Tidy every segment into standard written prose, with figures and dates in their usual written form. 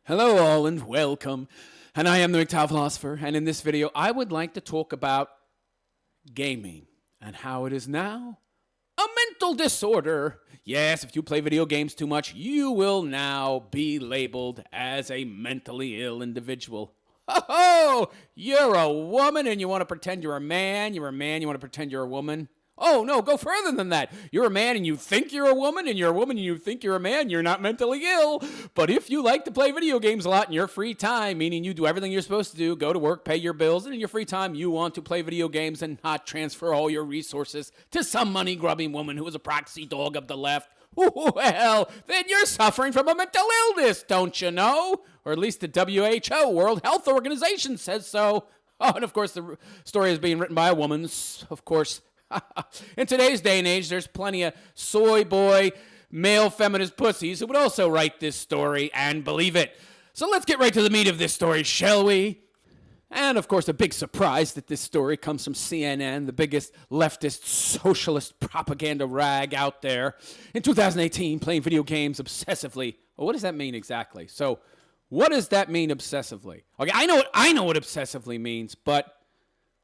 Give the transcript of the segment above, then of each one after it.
Hello all and welcome. And I am the mgtowphilosopher, and in this video I would like to talk about gaming and how it is now a mental disorder. Yes, if you play video games too much, you will now be labeled as a mentally ill individual. Oh, you're a woman and you want to pretend you're a man. You're a man, you want to pretend you're a woman. Oh, no, go further than that. You're a man and you think you're a woman, and you're a woman and you think you're a man. You're not mentally ill. But if you like to play video games a lot in your free time, meaning you do everything you're supposed to do, go to work, pay your bills, and in your free time you want to play video games and not transfer all your resources to some money-grubbing woman who is a proxy dog of the left, well, then you're suffering from a mental illness, don't you know? Or at least the WHO, World Health Organization, says so. Oh, and of course the story is being written by a woman, of course. In today's day and age, there's plenty of soy boy, male feminist pussies who would also write this story and believe it. So let's get right to the meat of this story, shall we? And of course, a big surprise that this story comes from CNN, the biggest leftist socialist propaganda rag out there. In 2018, playing video games obsessively. Well, what does that mean exactly? So, what does that mean obsessively? Okay, I know what obsessively means, but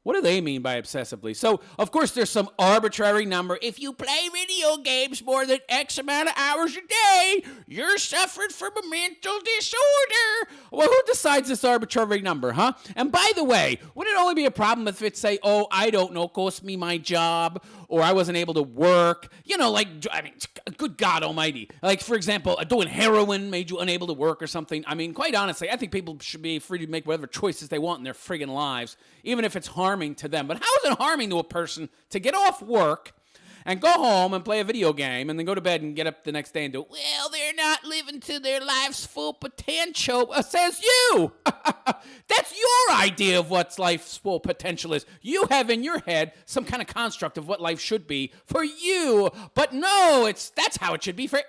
what do they mean by obsessively? So, of course, there's some arbitrary number. If you play video games more than X amount of hours a day, you're suffering from a mental disorder. Well, who decides this arbitrary number, huh? And by the way, would it only be a problem if it say, oh, I don't know, cost me my job, or I wasn't able to work? You know, like, I mean, good God almighty. Like, for example, doing heroin made you unable to work or something. I mean, quite honestly, I think people should be free to make whatever choices they want in their friggin' lives, even if it's harming to them. But how is it harming to a person to get off work and go home and play a video game and then go to bed and get up the next day and do, well, they're not living to their life's full potential, says you. That's your idea of what life's full potential is. You have in your head some kind of construct of what life should be for you. But no, that's how it should be for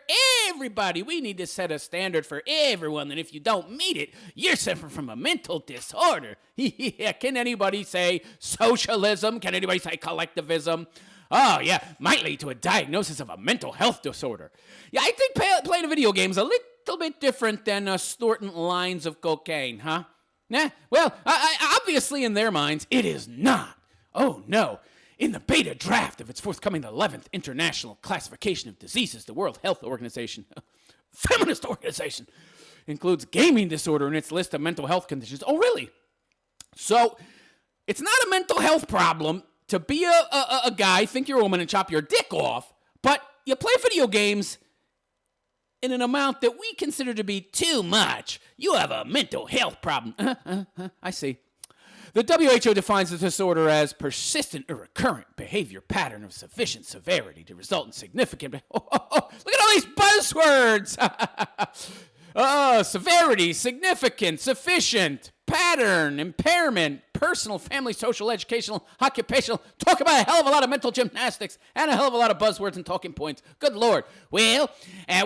everybody. We need to set a standard for everyone, and if you don't meet it, you're suffering from a mental disorder. Can anybody say socialism? Can anybody say collectivism? Oh, yeah, might lead to a diagnosis of a mental health disorder. Yeah, I think playing a video game is a little bit different than snorting lines of cocaine, huh? Yeah, well, obviously in their minds, it is not. Oh, no. In the beta draft of its forthcoming 11th International Classification of Diseases, the World Health Organization, feminist organization, includes gaming disorder in its list of mental health conditions. Oh, really? So, it's not a mental health problem to be a guy, think you're a woman, and chop your dick off, but you play video games in an amount that we consider to be too much. You have a mental health problem. I see. The WHO defines the disorder as persistent or recurrent behavior pattern of sufficient severity to result in significant... look at all these buzzwords! Severity, significant, sufficient, pattern, impairment, personal, family, social, educational, occupational. Talk about a hell of a lot of mental gymnastics and a hell of a lot of buzzwords and talking points. Good Lord. Well,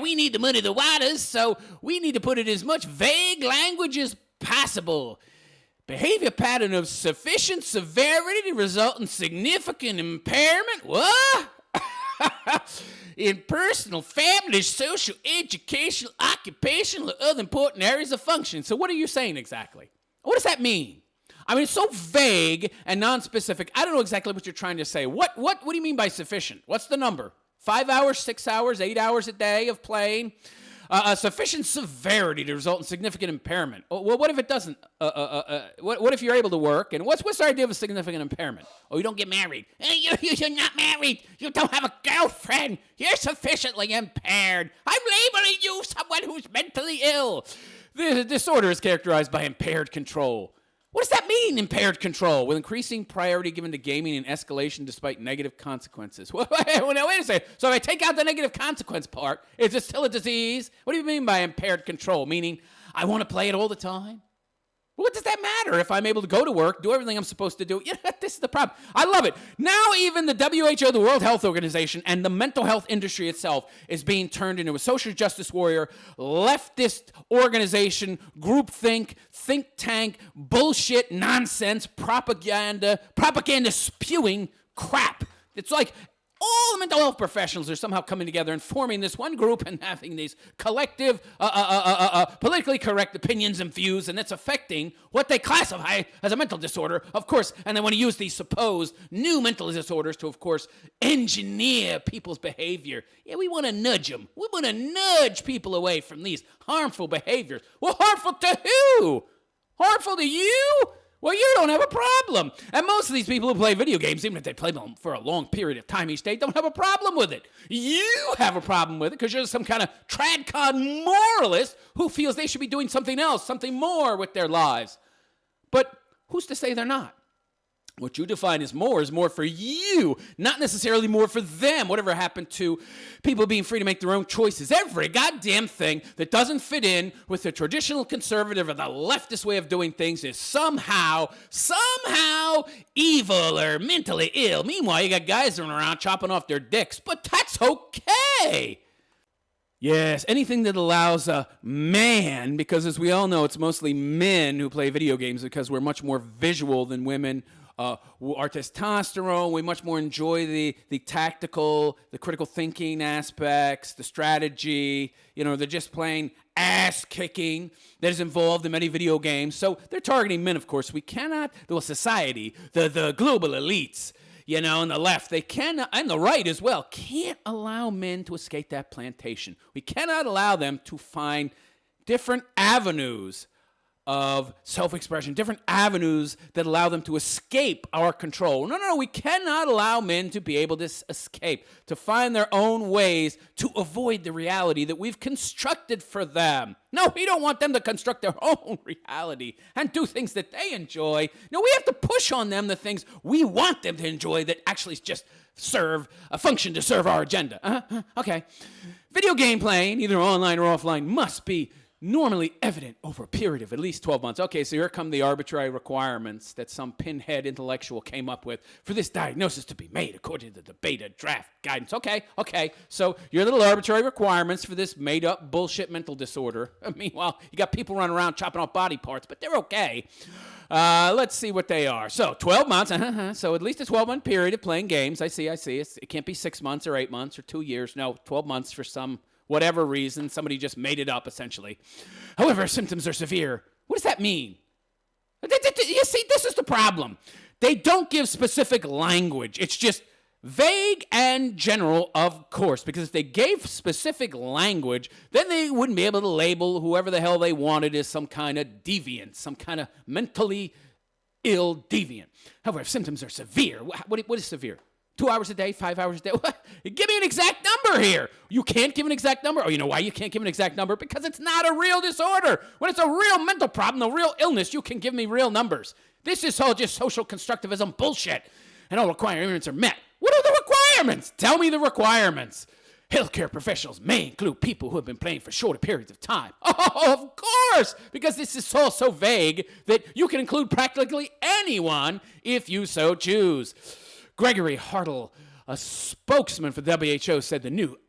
we need to muddy the waters, so we need to put it in as much vague language as possible. Behavior pattern of sufficient severity to result in significant impairment? What? In personal, family, social, educational, occupational, or other important areas of function. So what are you saying exactly? What does that mean? I mean, it's so vague and non-specific. I don't know exactly what you're trying to say. What do you mean by sufficient? What's the number? 5 hours, 6 hours, 8 hours a day of playing? Sufficient severity to result in significant impairment. Well, what if it doesn't? What if you're able to work? And what's the idea of a significant impairment? Oh, you don't get married. You're not married. You don't have a girlfriend. You're sufficiently impaired. I'm labeling you someone who's mentally ill. The disorder is characterized by impaired control. What does that mean, impaired control? With increasing priority given to gaming and escalation despite negative consequences. Wait a second. So if I take out the negative consequence part, is it still a disease? What do you mean by impaired control? Meaning, I want to play it all the time? What does that matter if I'm able to go to work, do everything I'm supposed to do? Yeah, this is the problem. I love it. Now even the WHO, the World Health Organization, and the mental health industry itself is being turned into a social justice warrior, leftist organization, groupthink, think tank, bullshit, nonsense, propaganda spewing crap. It's like all the mental health professionals are somehow coming together and forming this one group and having these collective, politically correct opinions and views, and it's affecting what they classify as a mental disorder, of course, and they want to use these supposed new mental disorders to, of course, engineer people's behavior. Yeah, we want to nudge them. We want to nudge people away from these harmful behaviors. Well, harmful to who? Harmful to you? Well, you don't have a problem. And most of these people who play video games, even if they play them for a long period of time each day, don't have a problem with it. You have a problem with it because you're some kind of tradcon moralist who feels they should be doing something else, something more with their lives. But who's to say they're not? What you define as more is more for you, not necessarily more for them. Whatever happened to people being free to make their own choices? Every goddamn thing that doesn't fit in with the traditional conservative or the leftist way of doing things is somehow evil or mentally ill. Meanwhile, you got guys running around chopping off their dicks, but that's okay. Yes, anything that allows a man, because as we all know, it's mostly men who play video games because we're much more visual than women. Our testosterone, we much more enjoy the tactical, the critical thinking aspects, the strategy, they're just plain ass-kicking that is involved in many video games. So they're targeting men, of course. We cannot, society, the global elites, and the left, they cannot, and the right as well, can't allow men to escape that plantation. We cannot allow them to find different avenues of self-expression, different avenues that allow them to escape our control. No, we cannot allow men to be able to escape, to find their own ways to avoid the reality that we've constructed for them. No, we don't want them to construct their own reality and do things that they enjoy. No, we have to push on them the things we want them to enjoy that actually just serve a function to serve our agenda. Okay. Video game playing, either online or offline, must be normally evident over a period of at least 12 months. Okay, so here come the arbitrary requirements that some pinhead intellectual came up with for this diagnosis to be made according to the beta draft guidance. Okay, so your little arbitrary requirements for this made-up bullshit mental disorder. Meanwhile, you got people running around chopping off body parts, but they're okay. Let's see what they are. So 12 months, so at least a 12-month period of playing games. I see. It can't be 6 months or 8 months or 2 years. No, 12 months for some whatever reason. Somebody just made it up, essentially. However, symptoms are severe. What does that mean? You see, this is the problem. They don't give specific language. It's just vague and general, of course, because if they gave specific language, then they wouldn't be able to label whoever the hell they wanted as some kind of deviant, some kind of mentally ill deviant. However, if symptoms are severe, what is severe? 2 hours a day, 5 hours a day? What? Give me an exact number here. You can't give an exact number? Oh, you know why you can't give an exact number? Because it's not a real disorder. When it's a real mental problem, a real illness, you can give me real numbers. This is all just social constructivism bullshit. And all requirements are met. What are the requirements? Tell me the requirements. Healthcare professionals may include people who have been playing for shorter periods of time. Oh, of course, because this is all so vague that you can include practically anyone if you so choose. Gregory Hartle, a spokesman for the WHO, said the new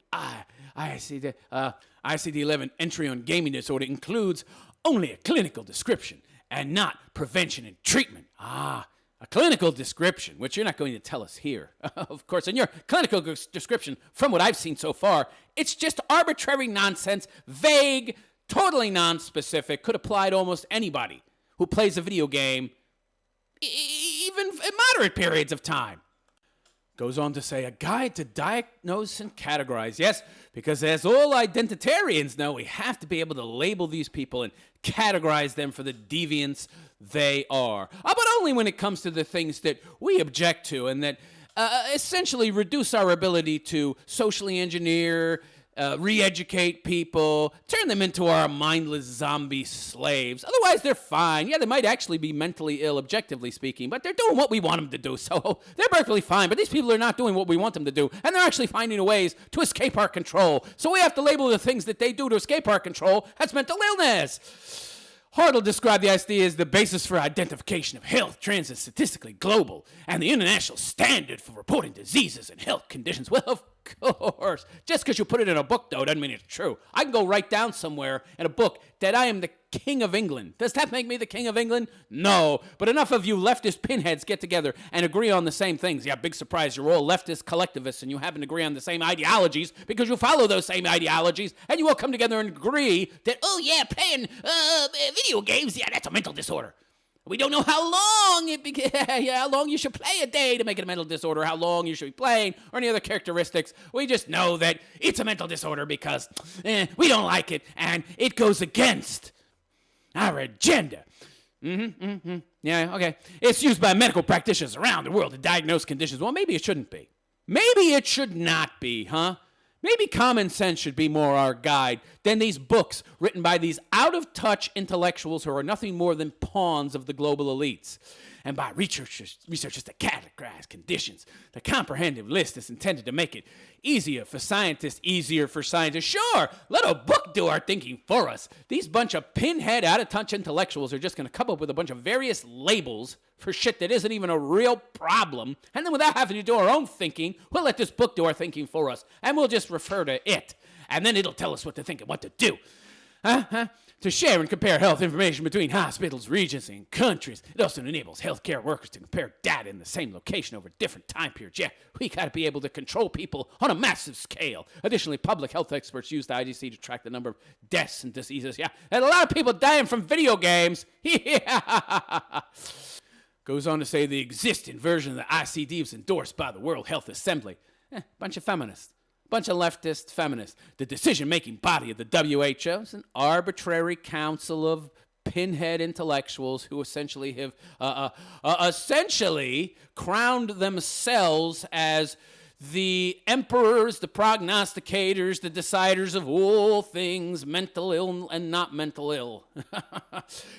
ICD-11 entry on gaming disorder includes only a clinical description and not prevention and treatment. A clinical description, which you're not going to tell us here. Of course, in your clinical description, from what I've seen so far, it's just arbitrary nonsense, vague, totally non-specific, could apply to almost anybody who plays a video game, even in moderate periods of time. Goes on to say, a guide to diagnose and categorize. Yes, because as all identitarians know, we have to be able to label these people and categorize them for the deviants they are. But only when it comes to the things that we object to and that essentially reduce our ability to socially engineer, re-educate people, turn them into our mindless zombie slaves. Otherwise, they're fine. Yeah, they might actually be mentally ill, objectively speaking, but they're doing what we want them to do, so they're perfectly fine. But these people are not doing what we want them to do, and they're actually finding ways to escape our control. So we have to label the things that they do to escape our control as mental illness. Hartle described the ICD as the basis for identification of health trends as statistically global and the international standard for reporting diseases and health conditions. Well, of course. Just because you put it in a book, though, doesn't mean it's true. I can go write down somewhere in a book that I am the King of England. Does that make me the King of England? No. But enough of you leftist pinheads get together and agree on the same things. Yeah, big surprise. You're all leftist collectivists and you happen to agree on the same ideologies because you follow those same ideologies, and you all come together and agree that, oh, yeah, playing video games, yeah, that's a mental disorder. We don't know how long how long you should play a day to make it a mental disorder, how long you should be playing, or any other characteristics. We just know that it's a mental disorder because we don't like it, and it goes against our agenda. Yeah, okay. It's used by medical practitioners around the world to diagnose conditions. Well, maybe it shouldn't be. Maybe it should not be, huh? Maybe common sense should be more our guide than these books written by these out-of-touch intellectuals who are nothing more than pawns of the global elites, and by researchers to categorize conditions. The comprehensive list is intended to make it easier for scientists. Sure, let a book do our thinking for us. These bunch of pinhead, out-of-touch intellectuals are just going to come up with a bunch of various labels for shit that isn't even a real problem, and then without having to do our own thinking, we'll let this book do our thinking for us, and we'll just refer to it, and then it'll tell us what to think and what to do. To share and compare health information between hospitals, regions, and countries. It also enables healthcare workers to compare data in the same location over different time periods. Yeah, we got to be able to control people on a massive scale. Additionally, public health experts use the IDC to track the number of deaths and diseases. Yeah, and a lot of people dying from video games. Yeah. Goes on to say the existing version of the ICD was endorsed by the World Health Assembly. Bunch of feminists. Bunch of leftist feminists. The decision-making body of the WHO is an arbitrary council of pinhead intellectuals who essentially have crowned themselves as the emperors, the prognosticators, the deciders of all things mental ill and not mental ill.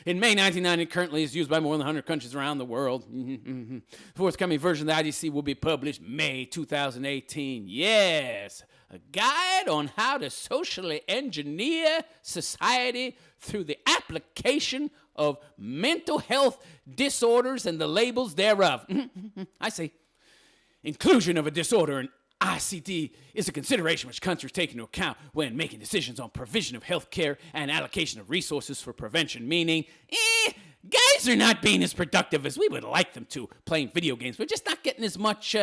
In May 1990, it currently is used by more than 100 countries around the world. The forthcoming version of the IDC will be published May 2018. Yes, a guide on how to socially engineer society through the application of mental health disorders and the labels thereof. I see. Inclusion of a disorder in ICD is a consideration which countries take into account when making decisions on provision of health care and allocation of resources for prevention, meaning, guys are not being as productive as we would like them to playing video games. We're just not getting as much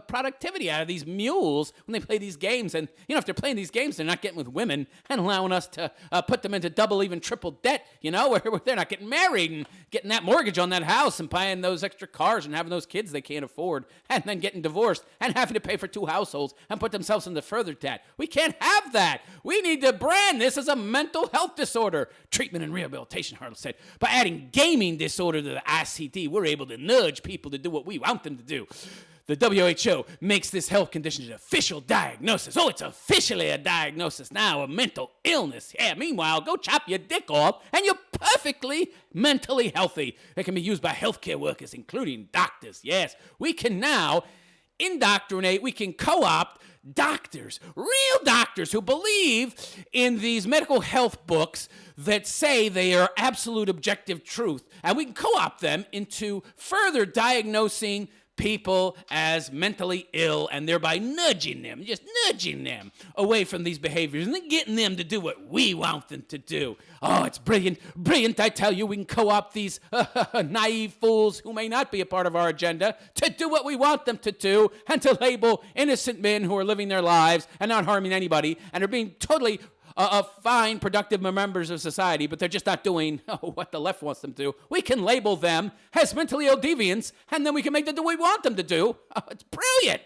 productivity out of these mules when they play these games. And, if they're playing these games, they're not getting with women and allowing us to put them into double, even triple debt, where they're not getting married and getting that mortgage on that house and buying those extra cars and having those kids they can't afford and then getting divorced and having to pay for 2 households and put themselves into further debt. We can't have that. We need to brand this as a mental health disorder. Treatment and rehabilitation, Hartle said. By adding gaming disorder to the ICD, we're able to nudge people to do what we want them to do. The WHO makes this health condition an official diagnosis. Oh, it's officially a diagnosis now, a mental illness. Yeah, meanwhile, go chop your dick off and you're perfectly mentally healthy. It can be used by healthcare workers, including doctors. Yes, we can now indoctrinate, we can co-opt doctors, real doctors who believe in these medical health books that say they are absolute objective truth. And we can co-opt them into further diagnosing people as mentally ill and thereby nudging them away from these behaviors and then getting them to do what we want them to do. Oh, it's brilliant, brilliant, I tell you. We can co-opt these naive fools who may not be a part of our agenda to do what we want them to do and to label innocent men who are living their lives and not harming anybody and are being totally fine, productive members of society, but they're just not doing what the left wants them to do. We can label them as mentally ill deviants, and then we can make them do what we want them to do. Oh, it's brilliant.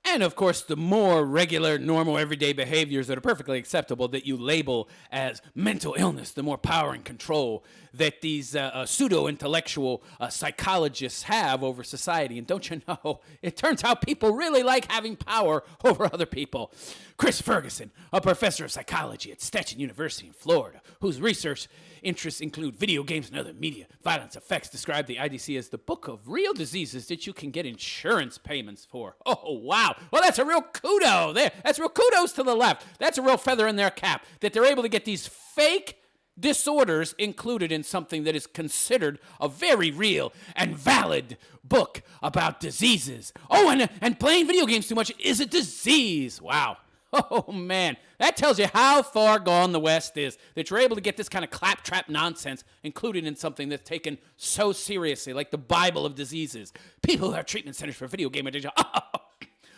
And, of course, the more regular, normal, everyday behaviors that are perfectly acceptable that you label as mental illness, the more power and control that these pseudo-intellectual psychologists have over society. And don't you know, it turns out people really like having power over other people. Chris Ferguson, a professor of psychology at Stetson University in Florida, whose research interests include video games and other media violence effects, described the IDC as the book of real diseases that you can get insurance payments for. Oh, wow. Well, that's a real kudo there. That's real kudos to the left. That's a real feather in their cap that they're able to get these fake disorders included in something that is considered a very real and valid book about diseases. Oh, and playing video games too much is a disease. Wow. Oh, man. That tells you how far gone the West is, that you're able to get this kind of claptrap nonsense included in something that's taken so seriously, like the Bible of diseases. People who have treatment centers for video game addiction.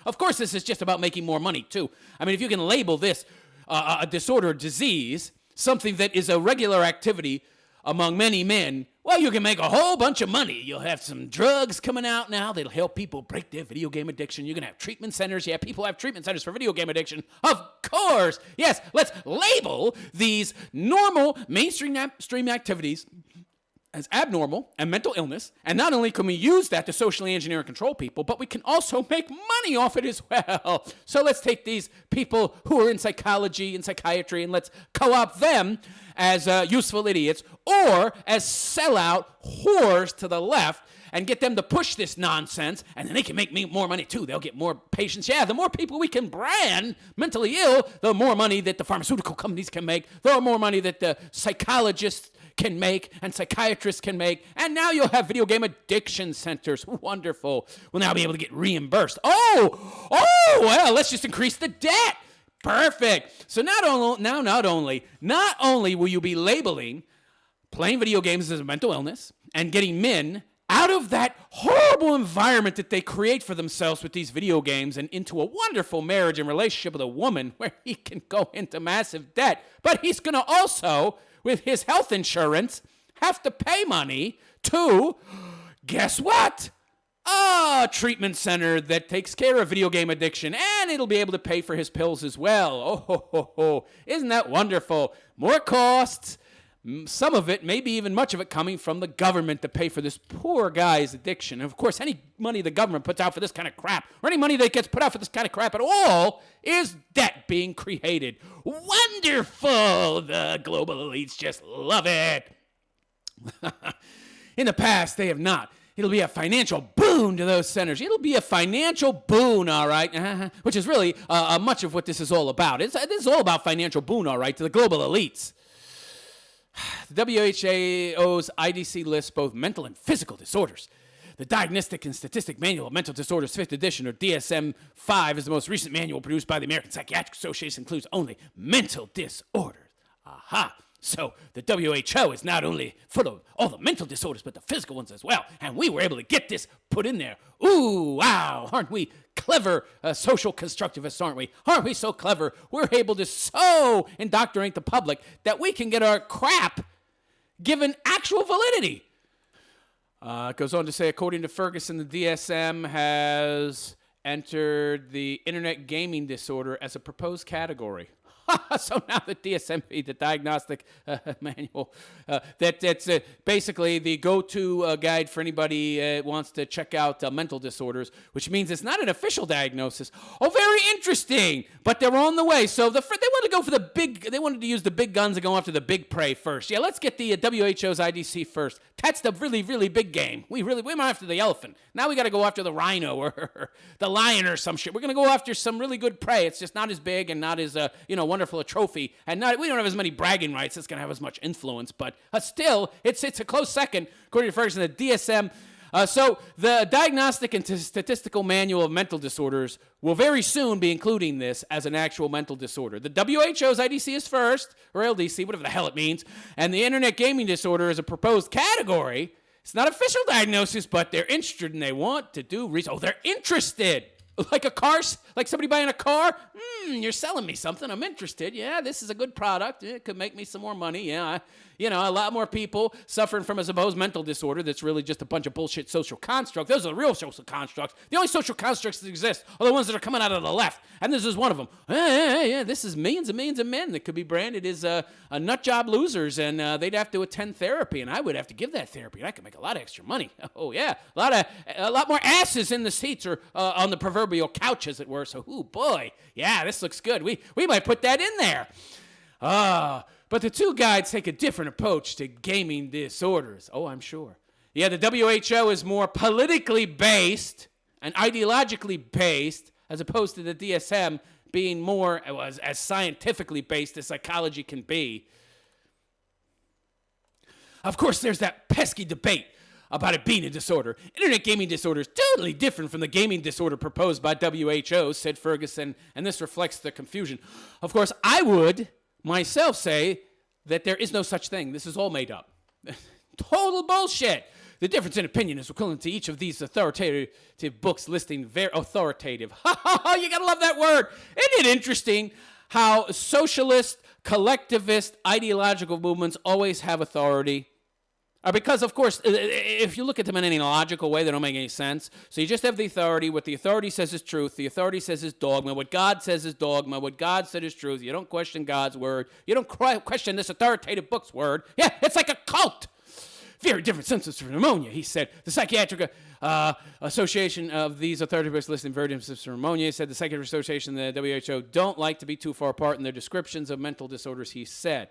Of course, this is just about making more money, too. I mean, if you can label this a disorder or disease, something that is a regular activity among many men, well, you can make a whole bunch of money. You'll have some drugs coming out now that'll help people break their video game addiction. You're going to have treatment centers. Yeah, people have treatment centers for video game addiction. Of course. Yes, let's label these normal mainstream activities as abnormal and mental illness. And not only can we use that to socially engineer and control people, but we can also make money off it as well. So let's take these people who are in psychology and psychiatry and let's co-opt them as useful idiots or as sellout whores to the left and get them to push this nonsense, and then they can make more money too. They'll get more patients. Yeah, the more people we can brand mentally ill, the more money that the pharmaceutical companies can make, the more money that the psychologists can make and psychiatrists can make. And now you'll have video game addiction centers. Wonderful. We'll now be able to get reimbursed. Oh, well, let's just increase the debt. Perfect. So not only will you be labeling playing video games as a mental illness and getting men out of that horrible environment that they create for themselves with these video games and into a wonderful marriage and relationship with a woman where he can go into massive debt, but he's going to also, with his health insurance, have to pay money to, guess what? A treatment center that takes care of video game addiction, and it'll be able to pay for his pills as well. Oh, isn't that wonderful? More costs, some of it, maybe even much of it, coming from the government to pay for this poor guy's addiction. And of course, any money the government puts out for this kind of crap, or any money that gets put out for this kind of crap at all, is debt being created. Wonderful! The global elites just love it. In the past, they have not. It'll be a financial boon to those centers. It'll be a financial boon, all right, which is really much of what this is all about. This is all about financial boon, all right, to the global elites. The WHO's IDC lists both mental and physical disorders. The Diagnostic and Statistical Manual of Mental Disorders, 5th edition, or DSM-5, is the most recent manual produced by the American Psychiatric Association, includes only mental disorders. Aha! So the WHO is not only full of all the mental disorders, but the physical ones as well. And we were able to get this put in there. Ooh, wow, aren't we clever social constructivists, aren't we? Aren't we so clever? We're able to so indoctrinate the public that we can get our crap given actual validity. It goes on to say, according to Ferguson, the DSM has entered the internet gaming disorder as a proposed category. So now the DSM, the diagnostic manual, that's basically the go-to guide for anybody wants to check out mental disorders, which means it's not an official diagnosis. Oh, very interesting, but they're on the way. So they wanted to go for the big, they wanted to use the big guns and go after the big prey first. Yeah, let's get the WHO's IDC first. That's the really, really big game. We went after the elephant. Now we got to go after the rhino or the lion or some shit. We're going to go after some really good prey. It's just not as big and not as, wonderful a trophy. And we don't have as many bragging rights. It's going to have as much influence. But still, it's a close second, according to Ferguson, the DSM. So the Diagnostic and Statistical Manual of Mental Disorders will very soon be including this as an actual mental disorder. The WHO's IDC is first, or LDC, whatever the hell it means, and the Internet Gaming Disorder is a proposed category. It's not official diagnosis, but they're interested and they want to do research. Oh, they're interested. Like a car, like somebody buying a car. You're selling me something. I'm interested. Yeah, this is a good product. It could make me some more money. Yeah, a lot more people suffering from a supposed mental disorder that's really just a bunch of bullshit social constructs. Those are the real social constructs. The only social constructs that exist are the ones that are coming out of the left. And this is one of them. Yeah, this is millions and millions of men that could be branded as a nut job losers, and they'd have to attend therapy, and I would have to give that therapy, and I could make a lot of extra money. Oh, yeah, a lot more asses in the seats or on the proverbial couch, as it were. So, ooh, boy, yeah, this looks good. We might put that in there. But the two guides take a different approach to gaming disorders. Oh, I'm sure. Yeah, the WHO is more politically based and ideologically based, as opposed to the DSM being more as scientifically based as psychology can be. of course, there's that pesky debate about it being a disorder. Internet gaming disorder is totally different from the gaming disorder proposed by WHO, said Ferguson, and this reflects the confusion. Of course, I would myself say that there is no such thing. This is all made up. Total bullshit. The difference in opinion is equivalent to each of these authoritative books listing very authoritative. You gotta love that word. Isn't it interesting how socialist, collectivist, ideological movements always have authority? Because, of course, if you look at them in any logical way, they don't make any sense. So you just have the authority. What the authority says is truth. The authority says is dogma. What God says is dogma. What God said is truth. You don't question God's word. You don't question this authoritative book's word. Yeah, it's like a cult. Very different symptoms for pneumonia, he said. The Psychiatric Association of these authoritative books listing very different symptoms for pneumonia. Said the Psychiatric Association and the WHO don't like to be too far apart in their descriptions of mental disorders, he said.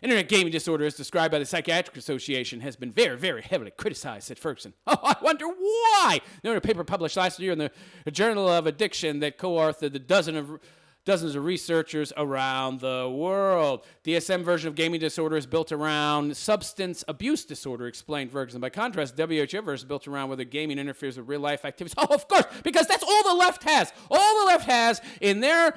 Internet gaming disorder, as described by the Psychiatric Association, has been very, very heavily criticized, said Ferguson. Oh, I wonder why. There was a paper published last year in the Journal of Addiction that co-authored dozens of researchers around the world. The DSM version of gaming disorder is built around substance abuse disorder, explained Ferguson. By contrast, the WHO version is built around whether gaming interferes with real-life activities. Oh, of course, because that's all the left has. All the left has in their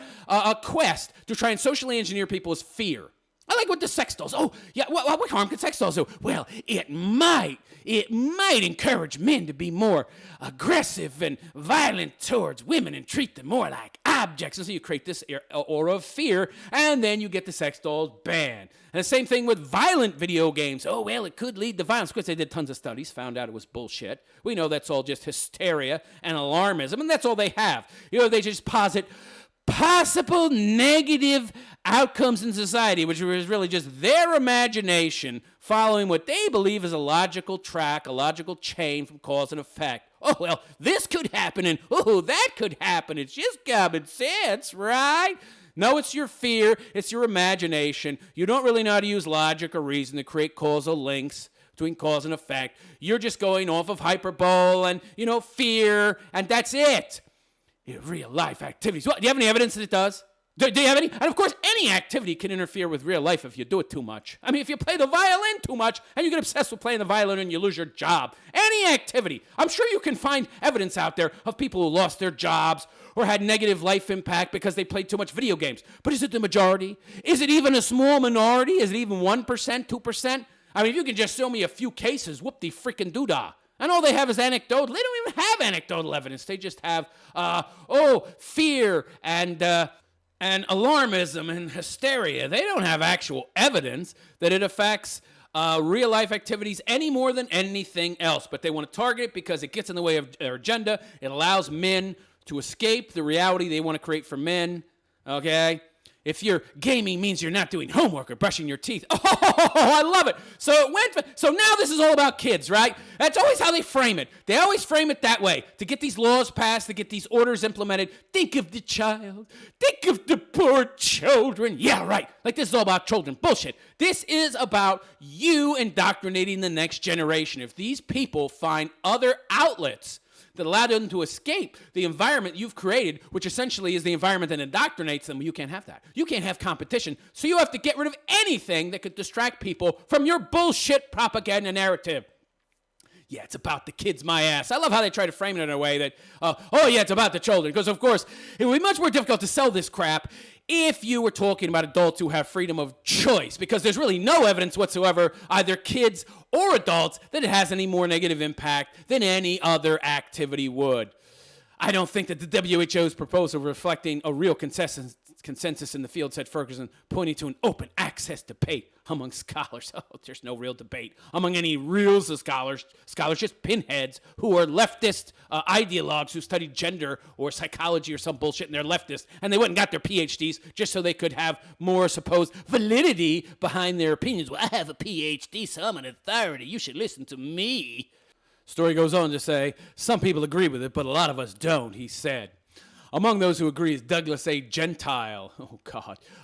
quest to try and socially engineer people is fear. I like what the sex dolls. Oh, yeah, what harm can sex dolls do? Well, it might encourage men to be more aggressive and violent towards women and treat them more like objects. And so you create this aura of fear, and then you get the sex dolls banned. And the same thing with violent video games. Oh, well, it could lead to violence. Of course, they did tons of studies, found out it was bullshit. We know that's all just hysteria and alarmism, and that's all they have. They just posit possible negative outcomes in society, which is really just their imagination following what they believe is a logical track, a logical chain from cause and effect. Oh, well, this could happen, and oh, that could happen. It's just common sense, right? No, it's your fear. It's your imagination. You don't really know how to use logic or reason to create causal links between cause and effect. You're just going off of hyperbole and, fear, and that's it. Real life activities. What, do you have any evidence that it does? Do you have any? And of course, any activity can interfere with real life if you do it too much. I mean, if you play the violin too much and you get obsessed with playing the violin and you lose your job. Any activity. I'm sure you can find evidence out there of people who lost their jobs or had negative life impact because they played too much video games. But is it the majority? Is it even a small minority? Is it even 1%, 2%? I mean, if you can just show me a few cases, whoop-de-frickin' and all they have is anecdotal. They don't even have anecdotal evidence. They just have, fear and alarmism and hysteria. They don't have actual evidence that it affects real-life activities any more than anything else. But they want to target it because it gets in the way of their agenda. It allows men to escape the reality they want to create for men, okay? If your gaming means you're not doing homework or brushing your teeth. Oh, I love it. So now this is all about kids, right? That's always how they frame it. They always frame it that way. To get these laws passed, to get these orders implemented. Think of the child. Think of the poor children. Yeah, right. Like this is all about children. Bullshit. This is about you indoctrinating the next generation. If these people find other outlets that allow them to escape the environment you've created, which essentially is the environment that indoctrinates them, you can't have that. You can't have competition, so you have to get rid of anything that could distract people from your bullshit propaganda narrative. Yeah, it's about the kids, my ass. I love how they try to frame it in a way that, it's about the children. Because, of course, it would be much more difficult to sell this crap if you were talking about adults who have freedom of choice. Because there's really no evidence whatsoever, either kids or adults, that it has any more negative impact than any other activity would. I don't think that the WHO's proposal reflecting a real consensus in the field, said Ferguson, pointing to an open access debate among scholars. Oh, there's no real debate among any real scholars, just pinheads who are leftist ideologues who study gender or psychology or some bullshit, and they're leftist, and they went and got their PhDs just so they could have more supposed validity behind their opinions. Well, I have a PhD, so I'm an authority. You should listen to me. Story goes on to say, some people agree with it, but a lot of us don't, he said. Among those who agree is Douglas A. Gentile,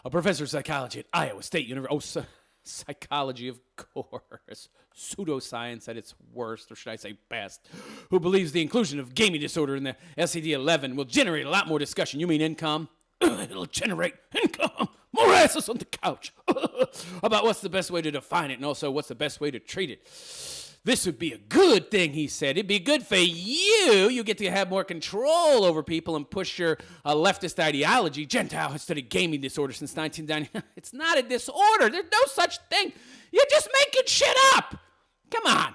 a professor of psychology at Iowa State University. Psychology, of course. Pseudoscience at its worst, or should I say best, who believes the inclusion of gaming disorder in the SCD-11 will generate a lot more discussion. You mean income? It'll generate income. More asses on the couch. About what's the best way to define it and also what's the best way to treat it. This would be a good thing, he said. It'd be good for you. You get to have more control over people and push your leftist ideology. Gentile has studied gaming disorder since 1990. It's not a disorder. There's no such thing. You're just making shit up. Come on.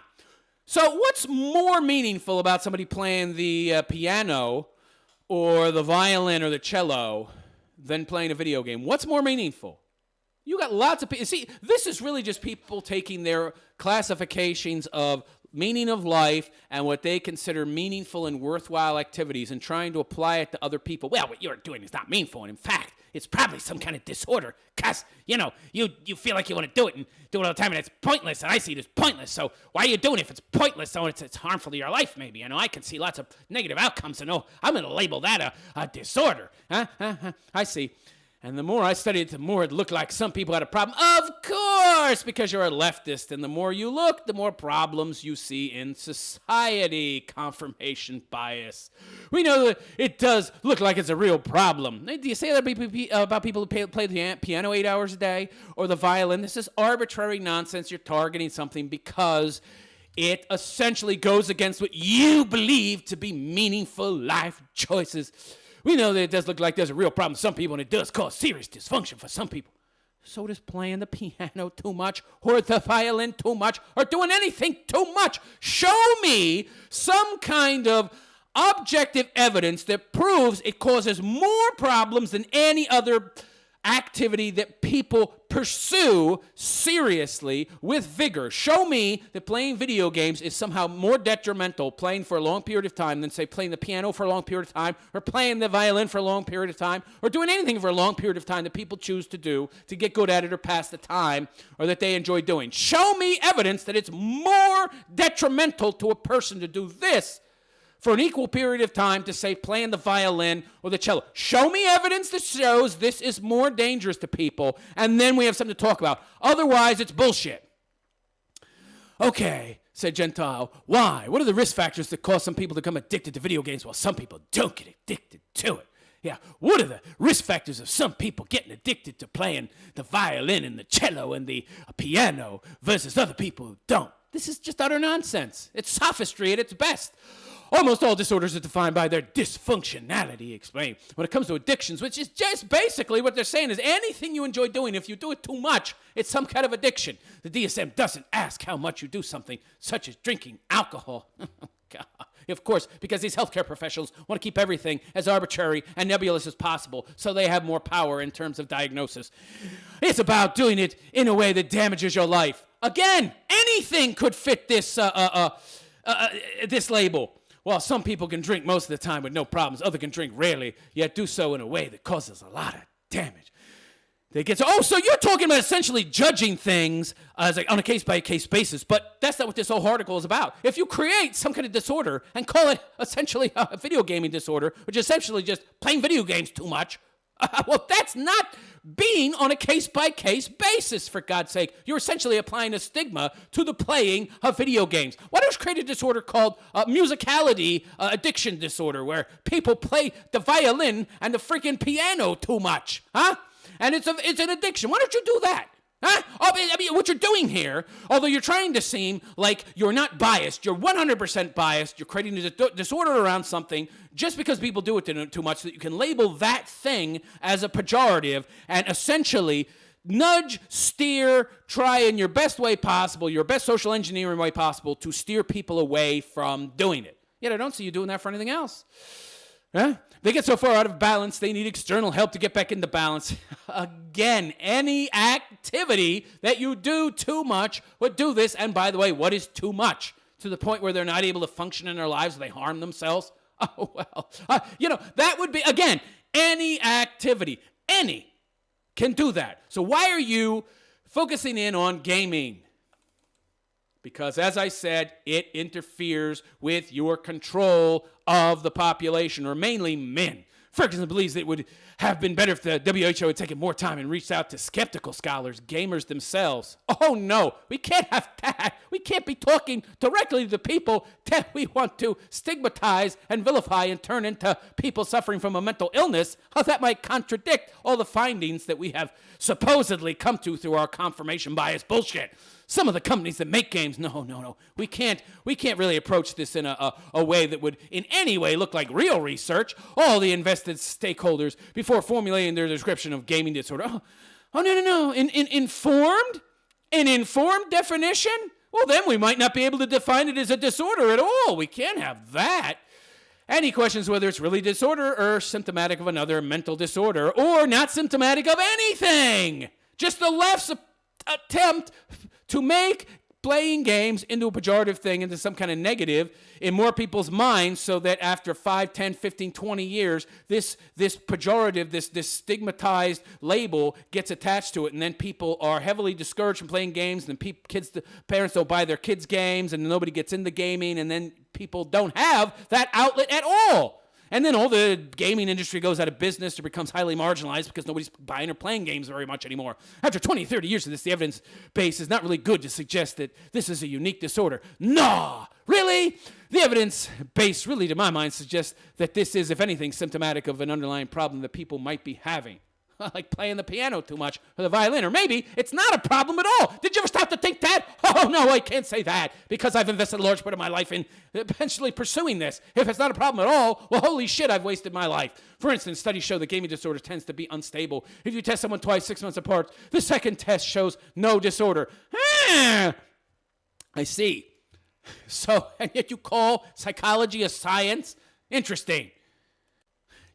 So what's more meaningful about somebody playing the piano or the violin or the cello than playing a video game? What's more meaningful? You got lots of people. See, this is really just people taking their classifications of meaning of life and what they consider meaningful and worthwhile activities and trying to apply it to other people. Well, what you're doing is not meaningful. And in fact, it's probably some kind of disorder because, you feel like you want to do it and do it all the time and it's pointless. And I see it as pointless. So why are you doing it if it's pointless? So it's harmful to your life, maybe. I can see lots of negative outcomes. And I'm going to label that a disorder. I see. And the more I studied it, the more it looked like some people had a problem. Of course, because you're a leftist. And the more you look, the more problems you see in society. Confirmation bias. We know that it does look like it's a real problem. Do you say that about people who play the piano 8 hours a day or the violin? This is arbitrary nonsense. You're targeting something because it essentially goes against what you believe to be meaningful life choices. We know that it does look like there's a real problem for some people, and it does cause serious dysfunction for some people. So does playing the piano too much, or the violin too much, or doing anything too much. Show me some kind of objective evidence that proves it causes more problems than any other activity that people pursue seriously with vigor. Show me that playing video games is somehow more detrimental playing for a long period of time than, say, playing the piano for a long period of time or playing the violin for a long period of time or doing anything for a long period of time that people choose to do to get good at it or pass the time or that they enjoy doing. Show me evidence that it's more detrimental to a person to do this for an equal period of time to, say, playing the violin or the cello. Show me evidence that shows this is more dangerous to people, and then we have something to talk about. Otherwise, it's bullshit. Okay, said Gentile. Why? What are the risk factors that cause some people to become addicted to video games while some people don't get addicted to it? Yeah, what are the risk factors of some people getting addicted to playing the violin and the cello and the piano versus other people who don't? This is just utter nonsense. It's sophistry at its best. Almost all disorders are defined by their dysfunctionality, he explained. When it comes to addictions, which is just basically what they're saying is anything you enjoy doing, if you do it too much, it's some kind of addiction. The DSM doesn't ask how much you do something, such as drinking alcohol. God. Of course, because these healthcare professionals want to keep everything as arbitrary and nebulous as possible, so they have more power in terms of diagnosis. It's about doing it in a way that damages your life. Again, anything could fit this this label. Well, some people can drink most of the time with no problems. Others can drink rarely, yet do so in a way that causes a lot of damage. They get so you're talking about essentially judging things as on a case-by-case basis, but that's not what this whole article is about. If you create some kind of disorder and call it essentially a video gaming disorder, which is essentially just playing video games too much, well, that's not being on a case-by-case basis, for God's sake. You're essentially applying a stigma to the playing of video games. Why don't you create a disorder called musicality addiction disorder, where people play the violin and the freaking piano too much, huh? And it's an addiction. Why don't you do that? Huh? I mean, what you're doing here, although you're trying to seem like you're not biased, you're 100% biased, you're creating a disorder around something just because people do it too much, so that you can label that thing as a pejorative and essentially nudge, steer, try in your best way possible, your best social engineering way possible to steer people away from doing it. Yet I don't see you doing that for anything else. Huh? They get so far out of balance, they need external help to get back into balance. Again, any activity that you do too much would do this. And by the way, what is too much? To the point where they're not able to function in their lives, they harm themselves? Oh, well. That would be, again, any activity. Any can do that. So why are you focusing in on gaming? Because, as I said, it interferes with your control of the population, or mainly men. Ferguson believes that it would have been better if the WHO had taken more time and reached out to skeptical scholars, gamers themselves. Oh no, we can't have that. We can't be talking directly to the people that we want to stigmatize and vilify and turn into people suffering from a mental illness. Oh, that might contradict all the findings that we have supposedly come to through our confirmation bias bullshit. Some of the companies that make games, no. We can't really approach this in a way that would in any way look like real research. All the invested stakeholders before formulating their description of gaming disorder. Oh no. An informed definition? Well, then we might not be able to define it as a disorder at all. We can't have that. And he questions whether it's really disorder or symptomatic of another mental disorder or not symptomatic of anything. Just the left's attempt to make playing games into a pejorative thing, into some kind of negative in more people's minds, so that after 5, 10, 15, 20 years, this pejorative, this stigmatized label gets attached to it, and then people are heavily discouraged from playing games, and the parents don't buy their kids games, and nobody gets into gaming, and then people don't have that outlet at all. And then all the gaming industry goes out of business or becomes highly marginalized because nobody's buying or playing games very much anymore. After 20, 30 years of this, the evidence base is not really good to suggest that this is a unique disorder. Nah, really? The evidence base really, to my mind, suggests that this is, if anything, symptomatic of an underlying problem that people might be having. Like playing the piano too much or the violin, or maybe it's not a problem at all. Did you ever stop to think that? Oh, no, I can't say that because I've invested a large part of my life in eventually pursuing this. If it's not a problem at all, well, holy shit, I've wasted my life. For instance, studies show that gaming disorder tends to be unstable. If you test someone twice, 6 months apart, the second test shows no disorder. I see. So, and yet you call psychology a science? Interesting.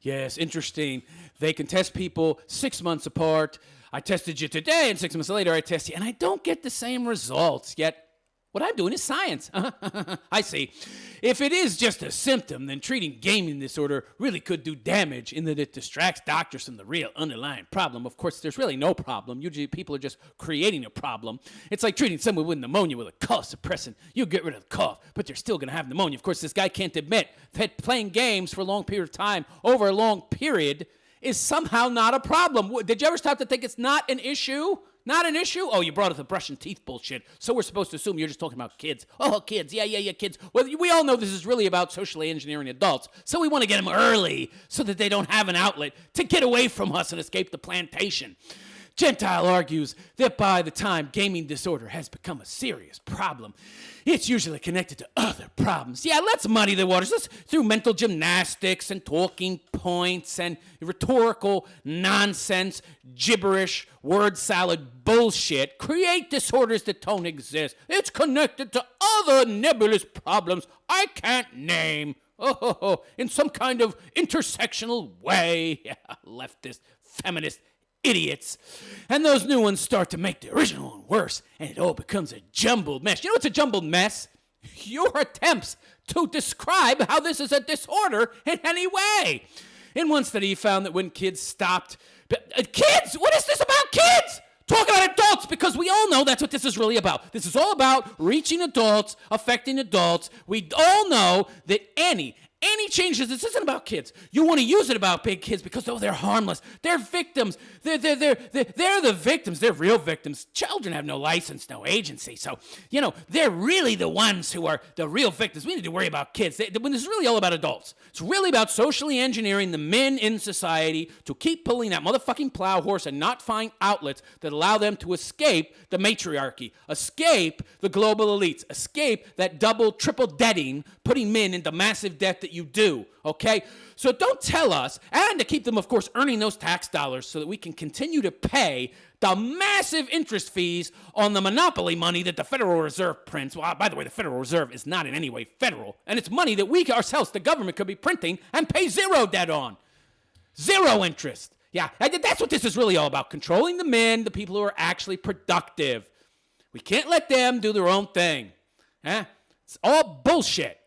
Yes, interesting. They can test people 6 months apart. I tested you today, and 6 months later I test you, and I don't get the same results. Yet, what I'm doing is science. I see. If it is just a symptom, then treating gaming disorder really could do damage in that it distracts doctors from the real underlying problem. Of course, there's really no problem. Usually people are just creating a problem. It's like treating someone with pneumonia with a cough suppressant. You get rid of the cough, but they're still going to have pneumonia. Of course, this guy can't admit that playing games for a long period of time over a long period is somehow not a problem. Did you ever stop to think it's not an issue? Not an issue? Oh, you brought up the brushing teeth bullshit. So we're supposed to assume you're just talking about kids. Oh, kids. Yeah, kids. Well, we all know this is really about socially engineering adults. So we want to get them early so that they don't have an outlet to get away from us and escape the plantation. Gentile argues that by the time gaming disorder has become a serious problem, it's usually connected to other problems. Yeah, let's muddy the waters. Let's, through mental gymnastics and talking points and rhetorical nonsense, gibberish, word salad bullshit, create disorders that don't exist. It's connected to other nebulous problems I can't name. In some kind of intersectional way. Yeah, leftist, feminist idiots. And those new ones start to make the original one worse, and it all becomes a jumbled mess. You know what's a jumbled mess? Your attempts to describe how this is a disorder in any way. In one study, he found that when kids stopped... kids? What is this about kids? Talk about adults, because we all know that's what this is really about. This is all about reaching adults, affecting adults. We all know that any changes, this isn't about kids. You want to use it about big kids because, oh, they're harmless. They're victims. They're the victims. They're real victims. Children have no license, no agency. So, they're really the ones who are the real victims. We need to worry about kids. When this is really all about adults. It's really about socially engineering the men in society to keep pulling that motherfucking plow horse and not find outlets that allow them to escape the matriarchy, escape the global elites, escape that double, triple debting, putting men into massive debt that you do, okay? So don't tell us, and to keep them, of course, earning those tax dollars so that we can continue to pay the massive interest fees on the monopoly money that the Federal Reserve prints. Well, by the way, the Federal Reserve is not in any way federal, and it's money that we ourselves, the government, could be printing and pay zero debt on. Zero interest. Yeah, that's what this is really all about, controlling the men, the people who are actually productive. We can't let them do their own thing. It's all bullshit.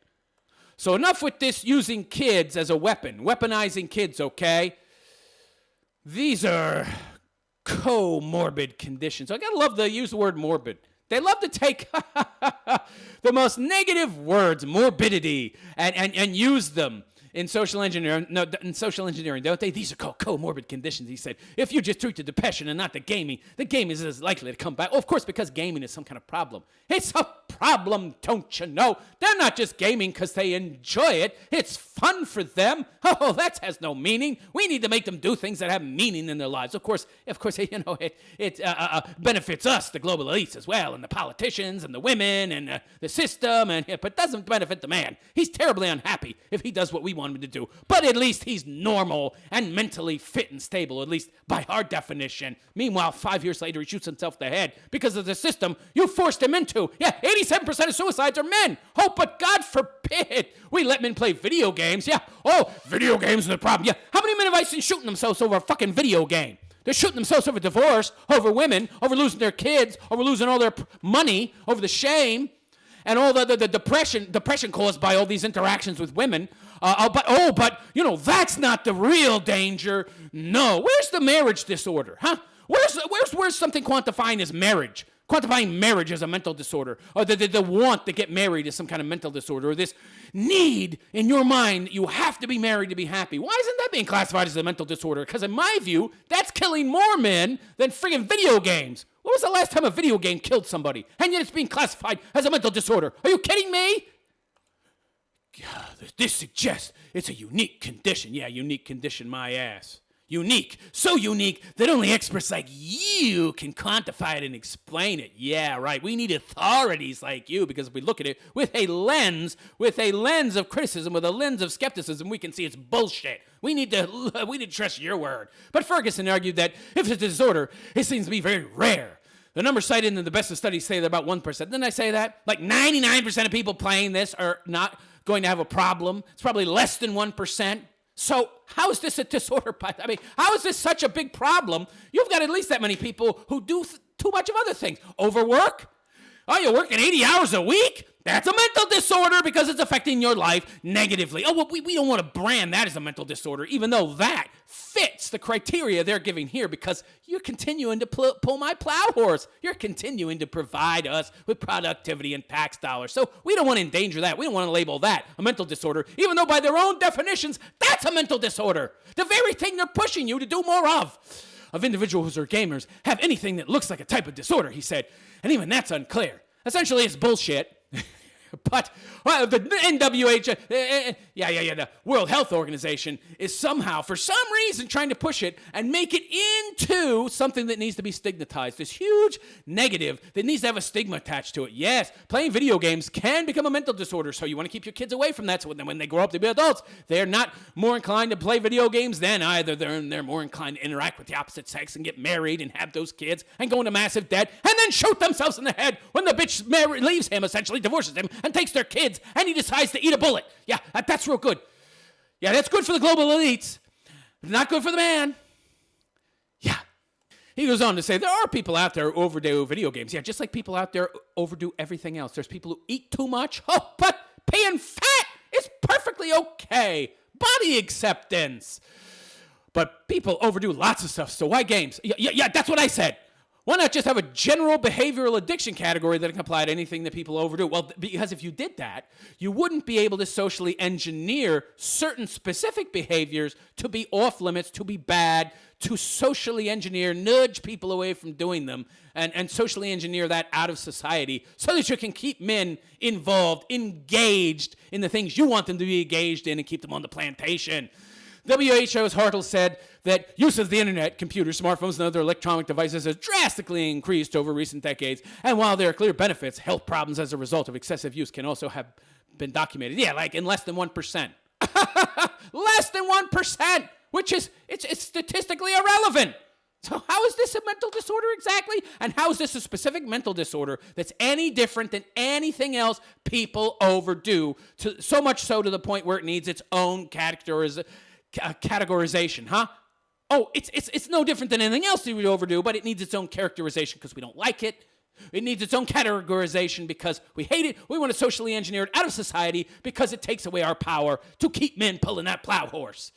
So enough with this using kids as a weapon, weaponizing kids, okay? These are comorbid conditions. I gotta love to use the word morbid. They love to take the most negative words, morbidity, and use them in social engineering, don't they? These are called comorbid conditions. He said, if you just treat the depression and not the gaming is as likely to come back. Well, of course, because gaming is some kind of problem. It's a problem, don't you know? They're not just gaming because they enjoy it. It's fun for them. Oh, that has no meaning. We need to make them do things that have meaning in their lives. Of course, it benefits us, the global elites as well, and the politicians and the women and the system, but doesn't benefit the man. He's terribly unhappy if he does what we want him to do. But at least he's normal and mentally fit and stable, at least by our definition. Meanwhile, 5 years later, he shoots himself in the head because of the system you forced him into. Yeah, 87% of suicides are men. Oh, but God forbid we let men play video games. Yeah, oh, video games are the problem. Yeah, how many men have I seen shooting themselves over a fucking video game? They're shooting themselves over divorce, over women, over losing their kids, over losing all their money, over the shame, and all the depression caused by all these interactions with women. But that's not the real danger. No, where's the marriage disorder, huh? Where's something quantifying as marriage? Quantifying marriage as a mental disorder, or the want to get married is some kind of mental disorder, or this need in your mind that you have to be married to be happy. Why isn't that being classified as a mental disorder? Because in my view, that's killing more men than friggin' video games. When was the last time a video game killed somebody? And yet it's being classified as a mental disorder. Are you kidding me? God, this suggests it's a unique condition. Yeah, unique condition, my ass. Unique. So unique that only experts like you can quantify it and explain it. Yeah, right. We need authorities like you, because if we look at it with a lens of criticism, with a lens of skepticism, we can see it's bullshit. We need to trust your word. But Ferguson argued that if it's a disorder, it seems to be very rare. The numbers cited in the best of studies say that about 1%. Didn't I say that? Like 99% of people playing this are not going to have a problem. It's probably less than 1%. So how is this a disorder? I mean, how is this such a big problem? You've got at least that many people who do too much of other things. Overwork? Oh, you're working 80 hours a week? That's a mental disorder because it's affecting your life negatively. Oh, well, we don't want to brand that as a mental disorder, even though that fits the criteria they're giving here, because you're continuing to pull my plow horse. You're continuing to provide us with productivity and tax dollars. So we don't want to endanger that. We don't want to label that a mental disorder, even though by their own definitions, that's a mental disorder. The very thing they're pushing you to do more of individuals who are gamers have anything that looks like a type of disorder, he said. And even that's unclear. Essentially, it's bullshit. But the the World Health Organization is somehow, for some reason, trying to push it and make it into something that needs to be stigmatized. This huge negative that needs to have a stigma attached to it. Yes, playing video games can become a mental disorder, so you want to keep your kids away from that, so when they grow up to be adults, they're not more inclined to play video games then either. They're more inclined to interact with the opposite sex and get married and have those kids and go into massive debt and then shoot themselves in the head when the bitch leaves him, essentially divorces him, and takes their kids, and he decides to eat a bullet. Yeah, that's real good. Yeah, that's good for the global elites. Not good for the man. Yeah. He goes on to say, there are people out there who overdo video games. Yeah, just like people out there overdo everything else. There's people who eat too much. Oh, but being fat is perfectly okay. Body acceptance. But people overdo lots of stuff, so why games? Yeah, that's what I said. Why not just have a general behavioral addiction category that can apply to anything that people overdo? Well, because if you did that, you wouldn't be able to socially engineer certain specific behaviors to be off limits, to be bad, to socially engineer, nudge people away from doing them, and socially engineer that out of society so that you can keep men involved, engaged in the things you want them to be engaged in and keep them on the plantation. WHO's Hartle said that use of the internet, computers, smartphones, and other electronic devices has drastically increased over recent decades. And while there are clear benefits, health problems as a result of excessive use can also have been documented. Yeah, like in less than 1%. Less than 1%, which is, it's statistically irrelevant. So how is this a mental disorder exactly? And how is this a specific mental disorder that's any different than anything else people overdo, so much so to the point where it needs its own categorization, huh? Oh, it's no different than anything else we overdo, but it needs its own characterization because we don't like it. It needs its own categorization because we hate it. We want to socially engineer it out of society because it takes away our power to keep men pulling that plow horse.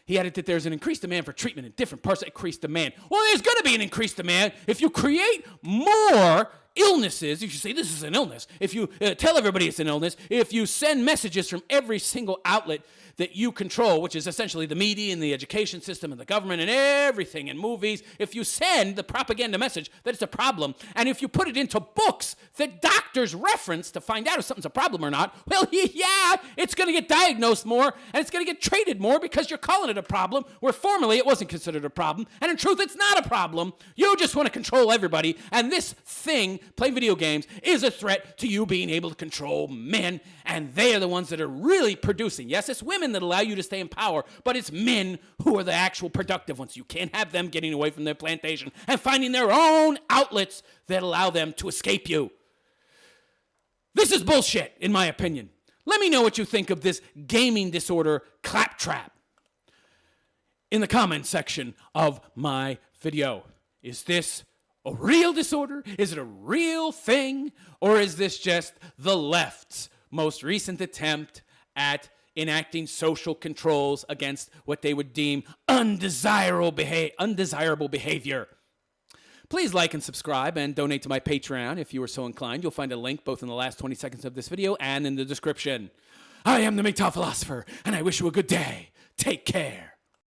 He added that there's an increased demand for treatment in different parts of increased demand. Well, there's going to be an increased demand if you create more illnesses, if you say this is an illness, if you tell everybody it's an illness, if you send messages from every single outlet that you control, which is essentially the media and the education system and the government and everything and movies, if you send the propaganda message that it's a problem, and if you put it into books that doctors reference to find out if something's a problem or not, well, yeah, it's going to get diagnosed more and it's going to get treated more because you're calling it a problem where formerly it wasn't considered a problem, and in truth, it's not a problem. You just want to control everybody, and this thing, playing video games, is a threat to you being able to control men, and they are the ones that are really producing. Yes, it's women that allow you to stay in power, but it's men who are the actual productive ones. You can't have them getting away from their plantation and finding their own outlets that allow them to escape you. This is bullshit, in my opinion. Let me know what you think of this gaming disorder claptrap in the comment section of my video. Is this a real disorder? Is it a real thing? Or is this just the left's most recent attempt at enacting social controls against what they would deem undesirable behavior? Please like and subscribe and donate to my Patreon if you are so inclined. You'll find a link both in the last 20 seconds of this video and in the description. I am the MGTOW philosopher, and I wish you a good day. Take care.